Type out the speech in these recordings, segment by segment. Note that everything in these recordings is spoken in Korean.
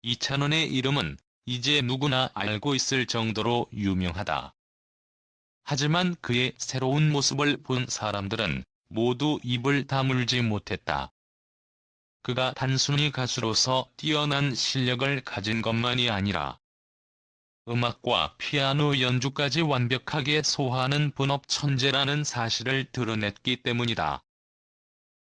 이찬원의 이름은 이제 누구나 알고 있을 정도로 유명하다. 하지만 그의 새로운 모습을 본 사람들은 모두 입을 다물지 못했다. 그가 단순히 가수로서 뛰어난 실력을 가진 것만이 아니라 음악과 피아노 연주까지 완벽하게 소화하는 본업 천재라는 사실을 드러냈기 때문이다.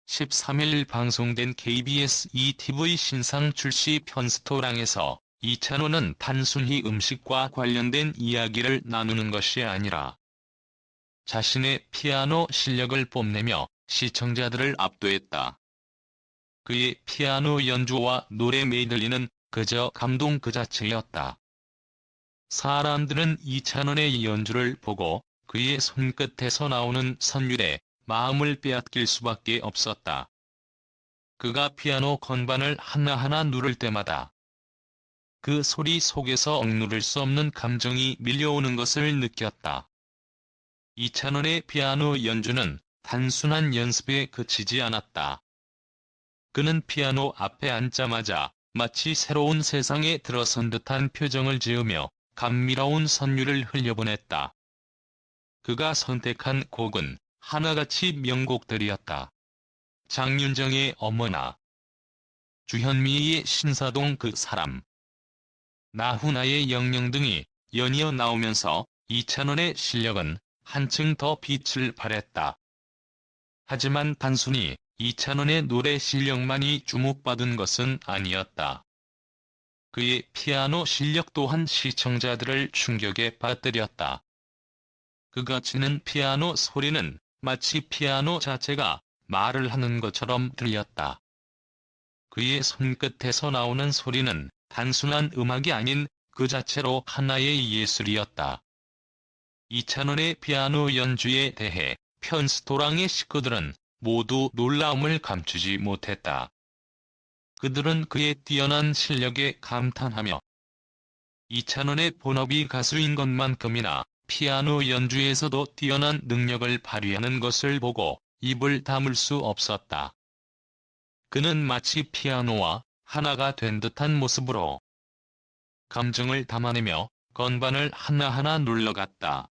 13일 방송된 KBS ETV 신상 출시 편스토랑에서 이찬원은 단순히 음식과 관련된 이야기를 나누는 것이 아니라 자신의 피아노 실력을 뽐내며 시청자들을 압도했다. 그의 피아노 연주와 노래 메들리는 그저 감동 그 자체였다. 사람들은 이찬원의 연주를 보고 그의 손끝에서 나오는 선율에 마음을 빼앗길 수밖에 없었다. 그가 피아노 건반을 하나하나 누를 때마다 그 소리 속에서 억누를 수 없는 감정이 밀려오는 것을 느꼈다. 이찬원의 피아노 연주는 단순한 연습에 그치지 않았다. 그는 피아노 앞에 앉자마자 마치 새로운 세상에 들어선 듯한 표정을 지으며 감미로운 선율을 흘려보냈다. 그가 선택한 곡은 하나같이 명곡들이었다. 장윤정의 어머나, 주현미의 신사동 그 사람, 나훈아의 영영 등이 연이어 나오면서 이찬원의 실력은 한층 더 빛을 발했다. 하지만 단순히 이찬원의 노래 실력만이 주목받은 것은 아니었다. 그의 피아노 실력 또한 시청자들을 충격에 빠뜨렸다. 그가 치는 피아노 소리는 마치 피아노 자체가 말을 하는 것처럼 들렸다. 그의 손끝에서 나오는 소리는 단순한 음악이 아닌 그 자체로 하나의 예술이었다. 이찬원의 피아노 연주에 대해 편스토랑의 식구들은 모두 놀라움을 감추지 못했다. 그들은 그의 뛰어난 실력에 감탄하며 이찬원의 본업이 가수인 것만큼이나 피아노 연주에서도 뛰어난 능력을 발휘하는 것을 보고 입을 다물 수 없었다. 그는 마치 피아노와 하나가 된 듯한 모습으로 감정을 담아내며 건반을 하나하나 눌러갔다.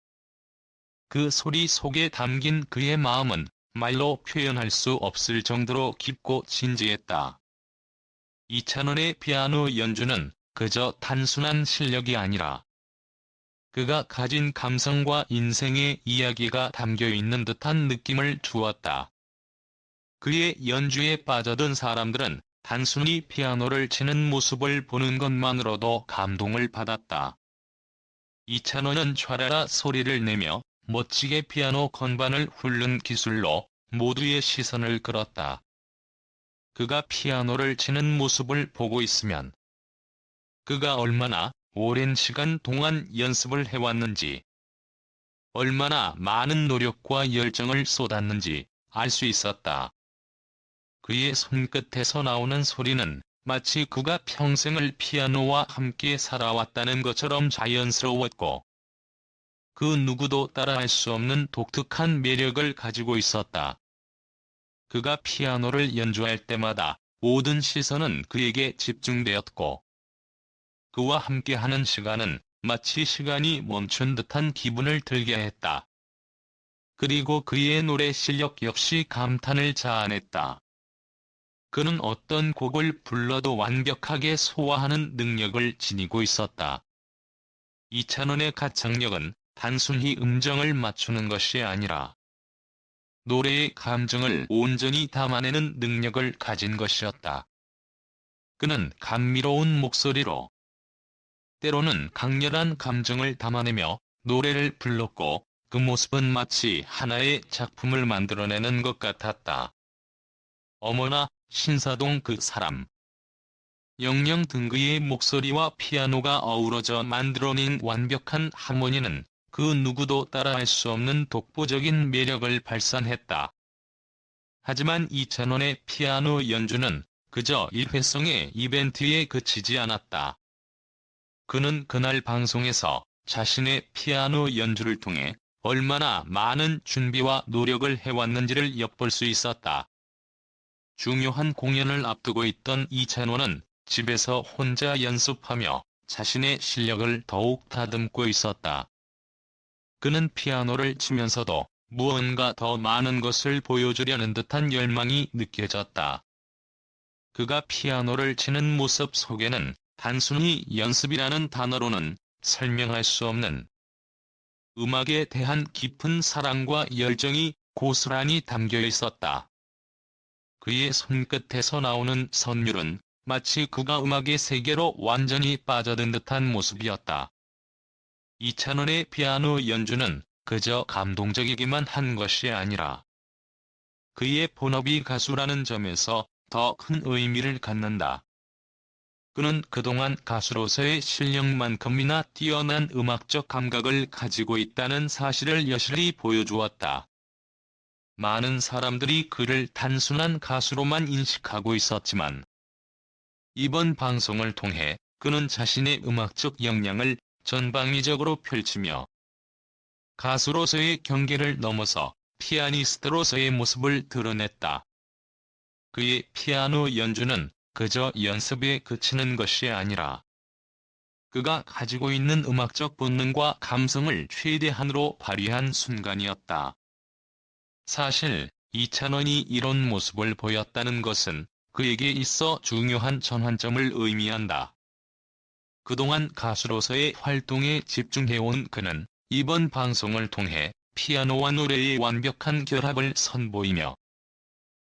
그 소리 속에 담긴 그의 마음은 말로 표현할 수 없을 정도로 깊고 진지했다. 이찬원의 피아노 연주는 그저 단순한 실력이 아니라 그가 가진 감성과 인생의 이야기가 담겨있는 듯한 느낌을 주었다. 그의 연주에 빠져든 사람들은 단순히 피아노를 치는 모습을 보는 것만으로도 감동을 받았다. 이찬원은 촤라라 소리를 내며 멋지게 피아노 건반을 훑는 기술로 모두의 시선을 끌었다. 그가 피아노를 치는 모습을 보고 있으면 그가 얼마나 오랜 시간 동안 연습을 해왔는지, 얼마나 많은 노력과 열정을 쏟았는지 알 수 있었다. 그의 손끝에서 나오는 소리는 마치 그가 평생을 피아노와 함께 살아왔다는 것처럼 자연스러웠고, 그 누구도 따라할 수 없는 독특한 매력을 가지고 있었다. 그가 피아노를 연주할 때마다 모든 시선은 그에게 집중되었고, 그와 함께하는 시간은 마치 시간이 멈춘 듯한 기분을 들게 했다. 그리고 그의 노래 실력 역시 감탄을 자아냈다. 그는 어떤 곡을 불러도 완벽하게 소화하는 능력을 지니고 있었다. 이찬원의 가창력은 단순히 음정을 맞추는 것이 아니라 노래의 감정을 온전히 담아내는 능력을 가진 것이었다. 그는 감미로운 목소리로 때로는 강렬한 감정을 담아내며 노래를 불렀고 그 모습은 마치 하나의 작품을 만들어내는 것 같았다. 어머나, 신사동 그 사람. 영영 등 그의 목소리와 피아노가 어우러져 만들어낸 완벽한 하모니는 그 누구도 따라할 수 없는 독보적인 매력을 발산했다. 하지만 이찬원의 피아노 연주는 그저 일회성의 이벤트에 그치지 않았다. 그는 그날 방송에서 자신의 피아노 연주를 통해 얼마나 많은 준비와 노력을 해왔는지를 엿볼 수 있었다. 중요한 공연을 앞두고 있던 이찬원은 집에서 혼자 연습하며 자신의 실력을 더욱 다듬고 있었다. 그는 피아노를 치면서도 무언가 더 많은 것을 보여주려는 듯한 열망이 느껴졌다. 그가 피아노를 치는 모습 속에는 단순히 연습이라는 단어로는 설명할 수 없는 음악에 대한 깊은 사랑과 열정이 고스란히 담겨 있었다. 그의 손끝에서 나오는 선율은 마치 그가 음악의 세계로 완전히 빠져든 듯한 모습이었다. 이찬원의 피아노 연주는 그저 감동적이기만 한 것이 아니라 그의 본업이 가수라는 점에서 더 큰 의미를 갖는다. 그는 그동안 가수로서의 실력만큼이나 뛰어난 음악적 감각을 가지고 있다는 사실을 여실히 보여주었다. 많은 사람들이 그를 단순한 가수로만 인식하고 있었지만 이번 방송을 통해 그는 자신의 음악적 역량을 전방위적으로 펼치며 가수로서의 경계를 넘어서 피아니스트로서의 모습을 드러냈다. 그의 피아노 연주는 그저 연습에 그치는 것이 아니라 그가 가지고 있는 음악적 본능과 감성을 최대한으로 발휘한 순간이었다. 사실 이찬원이 이런 모습을 보였다는 것은 그에게 있어 중요한 전환점을 의미한다. 그동안 가수로서의 활동에 집중해온 그는 이번 방송을 통해 피아노와 노래의 완벽한 결합을 선보이며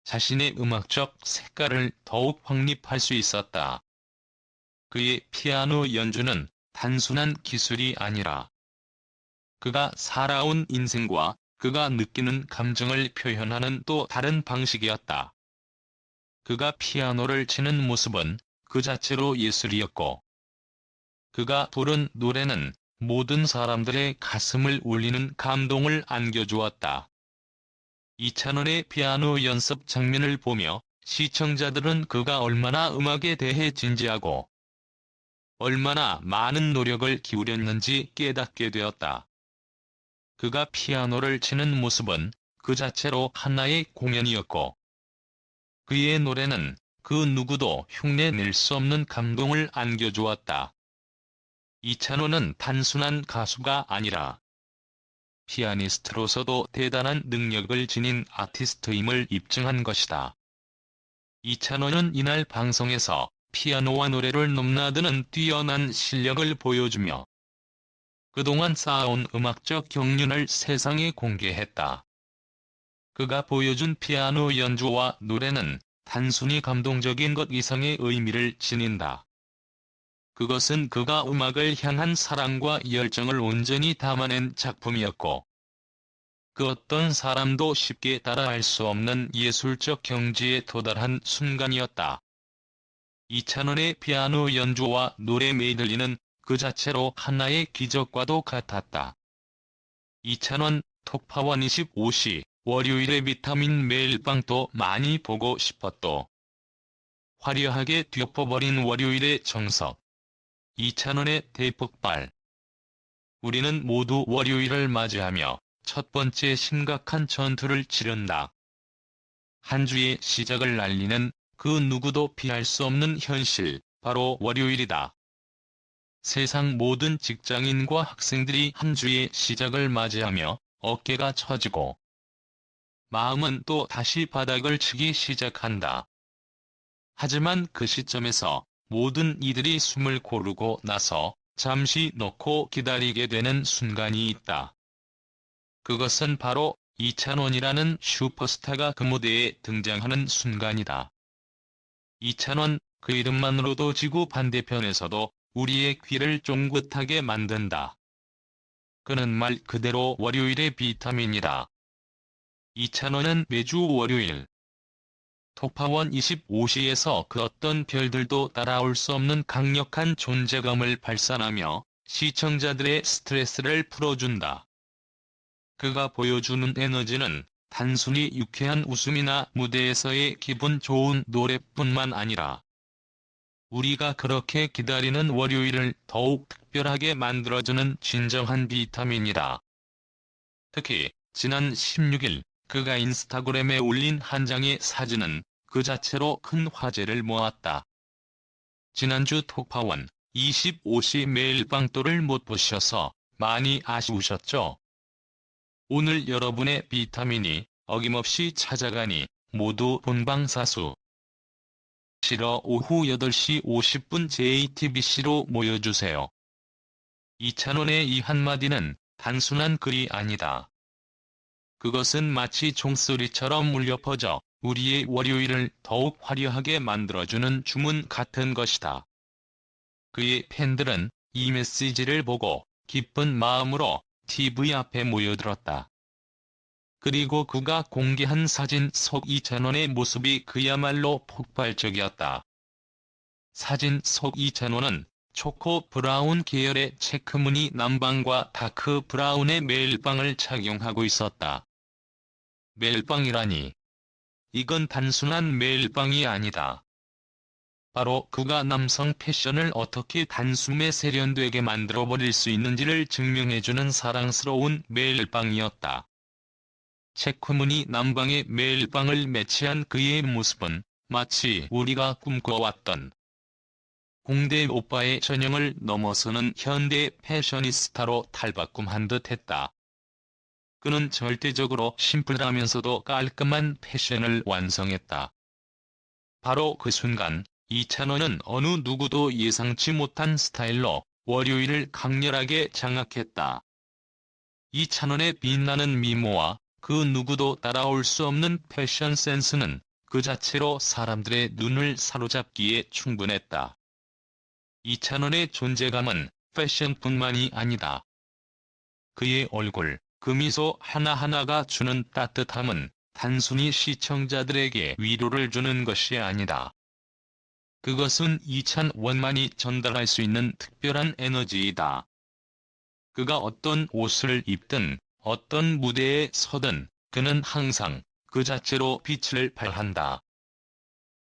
자신의 음악적 색깔을 더욱 확립할 수 있었다. 그의 피아노 연주는 단순한 기술이 아니라 그가 살아온 인생과 그가 느끼는 감정을 표현하는 또 다른 방식이었다. 그가 피아노를 치는 모습은 그 자체로 예술이었고 그가 부른 노래는 모든 사람들의 가슴을 울리는 감동을 안겨주었다. 이찬원의 피아노 연습 장면을 보며 시청자들은 그가 얼마나 음악에 대해 진지하고 얼마나 많은 노력을 기울였는지 깨닫게 되었다. 그가 피아노를 치는 모습은 그 자체로 하나의 공연이었고 그의 노래는 그 누구도 흉내낼 수 없는 감동을 안겨주었다. 이찬원은 단순한 가수가 아니라 피아니스트로서도 대단한 능력을 지닌 아티스트임을 입증한 것이다. 이찬원은 이날 방송에서 피아노와 노래를 넘나드는 뛰어난 실력을 보여주며 그동안 쌓아온 음악적 경륜을 세상에 공개했다. 그가 보여준 피아노 연주와 노래는 단순히 감동적인 것 이상의 의미를 지닌다. 그것은 그가 음악을 향한 사랑과 열정을 온전히 담아낸 작품이었고 그 어떤 사람도 쉽게 따라할 수 없는 예술적 경지에 도달한 순간이었다. 이찬원의 피아노 연주와 노래 메들리는 그 자체로 하나의 기적과도 같았다. 이찬원 톡파원 25시 월요일에 비타민 매일빵도 많이 보고 싶었도. 화려하게 뒤엎어버린 월요일의 정석. 이찬원의 대폭발. 우리는 모두 월요일을 맞이하며 첫 번째 심각한 전투를 치른다. 한 주의 시작을 알리는 그 누구도 피할 수 없는 현실, 바로 월요일이다. 세상 모든 직장인과 학생들이 한 주의 시작을 맞이하며 어깨가 처지고 마음은 또 다시 바닥을 치기 시작한다. 하지만 그 시점에서 모든 이들이 숨을 고르고 나서 잠시 놓고 기다리게 되는 순간이 있다. 그것은 바로 이찬원이라는 슈퍼스타가 그 무대에 등장하는 순간이다. 이찬원, 그 이름만으로도 지구 반대편에서도 우리의 귀를 쫑긋하게 만든다. 그는 말 그대로 월요일의 비타민이다. 이찬원은 매주 월요일 톡파원 25시에서 그 어떤 별들도 따라올 수 없는 강력한 존재감을 발산하며 시청자들의 스트레스를 풀어준다. 그가 보여주는 에너지는 단순히 유쾌한 웃음이나 무대에서의 기분 좋은 노래뿐만 아니라 우리가 그렇게 기다리는 월요일을 더욱 특별하게 만들어주는 진정한 비타민이다. 특히 지난 16일 그가 인스타그램에 올린 한 장의 사진은 그 자체로 큰 화제를 모았다. 지난주 톡파원 25시 매일빵또를 못 보셔서 많이 아쉬우셨죠? 오늘 여러분의 비타민이 어김없이 찾아가니 모두 본방사수. 싫어 오후 8시 50분 JTBC로 모여주세요. 이찬원의 이 한마디는 단순한 글이 아니다. 그것은 마치 종소리처럼 울려 퍼져 우리의 월요일을 더욱 화려하게 만들어주는 주문 같은 것이다. 그의 팬들은 이 메시지를 보고 기쁜 마음으로 TV 앞에 모여들었다. 그리고 그가 공개한 사진 속 이찬원의 모습이 그야말로 폭발적이었다. 사진 속 이찬원은 초코 브라운 계열의 체크무늬 남방과 다크 브라운의 멜빵을 착용하고 있었다. 멜빵이라니. 이건 단순한 멜빵이 아니다. 바로 그가 남성 패션을 어떻게 단숨에 세련되게 만들어버릴 수 있는지를 증명해주는 사랑스러운 멜빵이었다. 체크무늬 남방의 멜빵을 매치한 그의 모습은 마치 우리가 꿈꿔왔던 공대 오빠의 전형을 넘어서는 현대 패셔니스타로 탈바꿈한 듯했다. 그는 절대적으로 심플하면서도 깔끔한 패션을 완성했다. 바로 그 순간 이찬원은 어느 누구도 예상치 못한 스타일로 월요일을 강렬하게 장악했다. 이찬원의 빛나는 미모와 그 누구도 따라올 수 없는 패션 센스는 그 자체로 사람들의 눈을 사로잡기에 충분했다. 이찬원의 존재감은 패션뿐만이 아니다. 그의 얼굴, 그 미소 하나하나가 주는 따뜻함은 단순히 시청자들에게 위로를 주는 것이 아니다. 그것은 이찬원만이 전달할 수 있는 특별한 에너지이다. 그가 어떤 옷을 입든 어떤 무대에 서든 그는 항상 그 자체로 빛을 발한다.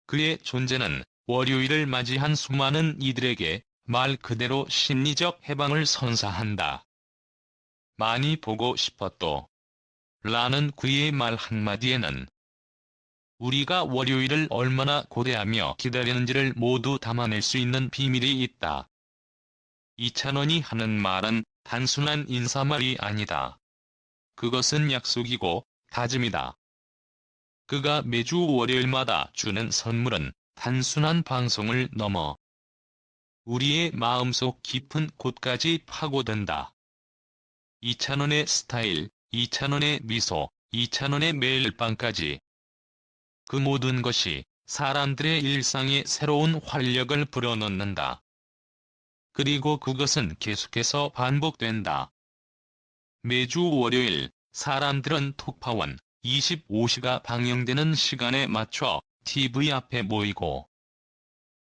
그의 존재는 월요일을 맞이한 수많은 이들에게 말 그대로 심리적 해방을 선사한다. 많이 보고 싶었도. 라는 그의 말 한마디에는 우리가 월요일을 얼마나 고대하며 기다리는지를 모두 담아낼 수 있는 비밀이 있다. 이찬원이 하는 말은 단순한 인사말이 아니다. 그것은 약속이고 다짐이다. 그가 매주 월요일마다 주는 선물은 단순한 방송을 넘어 우리의 마음속 깊은 곳까지 파고든다. 이찬원의 스타일, 이찬원의 미소, 이찬원의 매일빵까지. 그 모든 것이 사람들의 일상에 새로운 활력을 불어넣는다. 그리고 그것은 계속해서 반복된다. 매주 월요일, 사람들은 톡파원 25시가 방영되는 시간에 맞춰 TV 앞에 모이고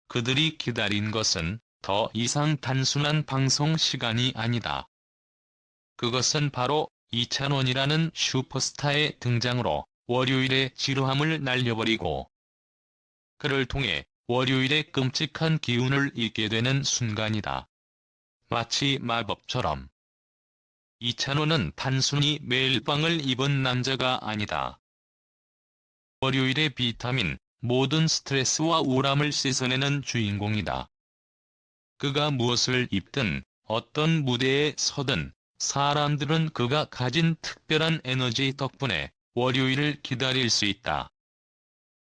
그들이 기다린 것은 더 이상 단순한 방송 시간이 아니다. 그것은 바로 이찬원이라는 슈퍼스타의 등장으로 월요일의 지루함을 날려버리고 그를 통해 월요일의 끔찍한 기운을 잃게 되는 순간이다. 마치 마법처럼. 이찬원은 단순히 멜빵을 입은 남자가 아니다. 월요일의 비타민, 모든 스트레스와 우울함을 씻어내는 주인공이다. 그가 무엇을 입든 어떤 무대에 서든 사람들은 그가 가진 특별한 에너지 덕분에 월요일을 기다릴 수 있다.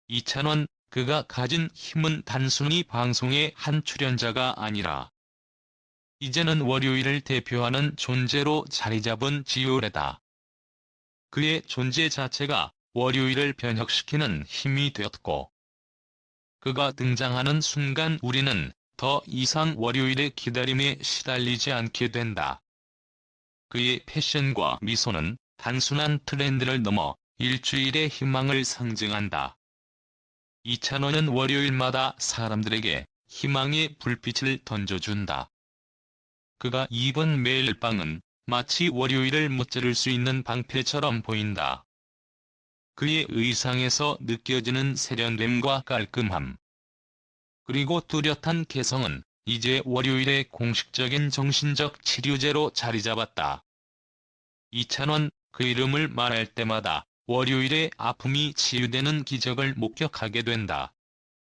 이찬원, 그가 가진 힘은 단순히 방송의 한 출연자가 아니라 이제는 월요일을 대표하는 존재로 자리잡은 지효래다. 그의 존재 자체가 월요일을 변혁시키는 힘이 되었고 그가 등장하는 순간 우리는 더 이상 월요일의 기다림에 시달리지 않게 된다. 그의 패션과 미소는 단순한 트렌드를 넘어 일주일의 희망을 상징한다. 이찬원은 월요일마다 사람들에게 희망의 불빛을 던져준다. 그가 입은 멜빵은 마치 월요일을 무찌를 수 있는 방패처럼 보인다. 그의 의상에서 느껴지는 세련됨과 깔끔함, 그리고 뚜렷한 개성은 이제 월요일의 공식적인 정신적 치료제로 자리잡았다. 이찬원, 그 이름을 말할 때마다 월요일의 아픔이 치유되는 기적을 목격하게 된다.